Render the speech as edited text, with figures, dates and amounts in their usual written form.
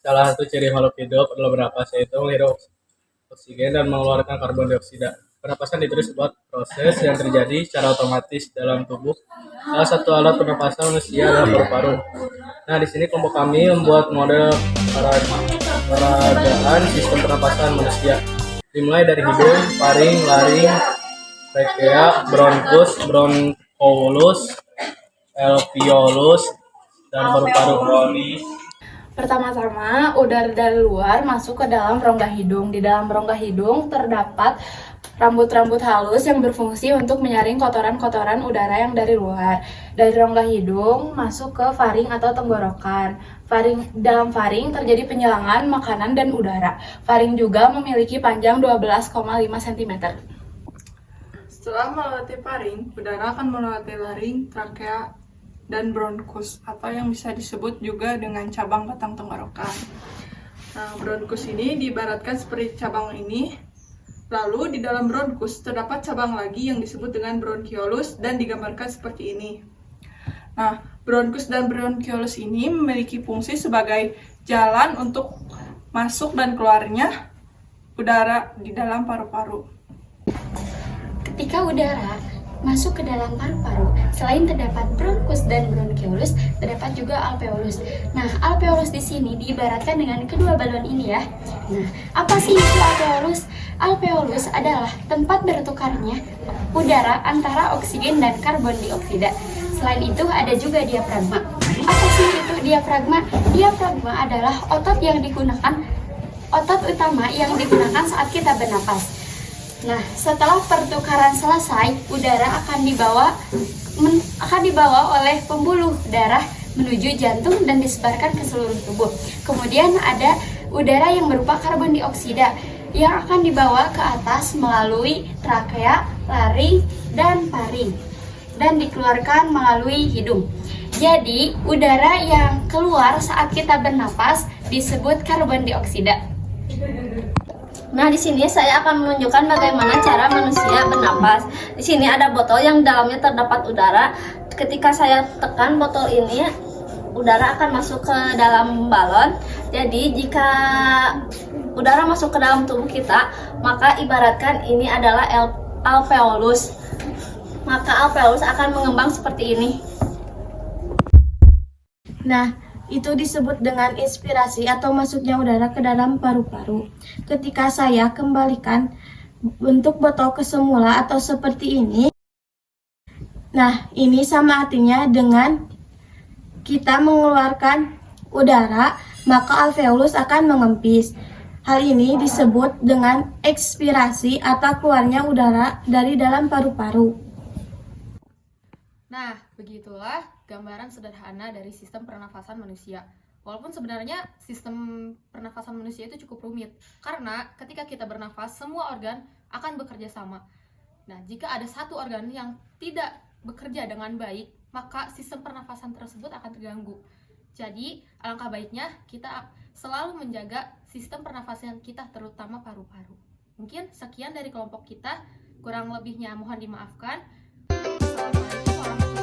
Salah satu ciri makhluk hidup adalah bernapas, yaitu menghirup oksigen dan mengeluarkan karbon dioksida. Pernapasan itu disebut proses yang terjadi secara otomatis dalam tubuh. Salah satu alat pernapasan manusia adalah paru-paru. Nah, di sini kelompok kami membuat model peragaan sistem pernapasan manusia. Dimulai dari hidung, faring, laring, trakea, bronkus, bronchioles, alveolus, dan paru-paru. Pertama-tama, udara dari luar masuk ke dalam rongga hidung. Di dalam rongga hidung terdapat rambut-rambut halus yang berfungsi untuk menyaring kotoran-kotoran udara yang dari luar. Dari rongga hidung masuk ke faring atau tenggorokan. Dalam faring terjadi penyelangan makanan dan udara. Faring juga memiliki panjang 12,5 cm. Setelah melewati faring, udara akan melewati laring, trakea, dan bronkus, atau yang bisa disebut juga dengan cabang batang tenggorokan. Nah, bronkus ini diibaratkan seperti cabang ini. Lalu di dalam bronkus terdapat cabang lagi yang disebut dengan bronchioles dan digambarkan seperti ini. Nah, bronkus dan bronchioles ini memiliki fungsi sebagai jalan untuk masuk dan keluarnya udara di dalam paru-paru. Ketika udara masuk ke dalam paru-paru, selain terdapat bronkus dan bronchioles, terdapat juga alveolus. Nah, alveolus di sini diibaratkan dengan kedua balon ini ya. Nah, apa sih itu alveolus? Alveolus adalah tempat bertukarnya udara antara oksigen dan karbon dioksida. Selain itu ada juga diafragma. Apa sih itu diafragma? Diafragma adalah otot utama yang digunakan saat kita bernapas. Nah, setelah pertukaran selesai, udara akan dibawa oleh pembuluh darah menuju jantung dan disebarkan ke seluruh tubuh. Kemudian ada udara yang berupa karbon dioksida yang akan dibawa ke atas melalui trakea, laring, dan faring dan dikeluarkan melalui hidung. Jadi, udara yang keluar saat kita bernapas disebut karbon dioksida. Nah, di sini saya akan menunjukkan bagaimana cara manusia bernapas. Di sini ada botol yang dalamnya terdapat udara. Ketika saya tekan botol ini, udara akan masuk ke dalam balon. Jadi, jika udara masuk ke dalam tubuh kita, maka ibaratkan ini adalah alveolus. Maka alveolus akan mengembang seperti ini. Nah, itu disebut dengan inspirasi atau masuknya udara ke dalam paru-paru. Ketika saya kembalikan bentuk botol ke semula atau seperti ini, nah ini sama artinya dengan kita mengeluarkan udara, maka alveolus akan mengempis. Hal ini disebut dengan ekspirasi atau keluarnya udara dari dalam paru-paru. Nah, begitulah gambaran sederhana dari sistem pernafasan manusia. Walaupun sebenarnya sistem pernafasan manusia itu cukup rumit, karena ketika kita bernafas, semua organ akan bekerja sama. Nah, jika ada satu organ yang tidak bekerja dengan baik, maka sistem pernafasan tersebut akan terganggu. Jadi, alangkah baiknya kita selalu menjaga sistem pernafasan kita, terutama paru-paru. Mungkin sekian dari kelompok kita, kurang lebihnya mohon dimaafkan. Assalamualaikum warahmatullahi wabarakatuh.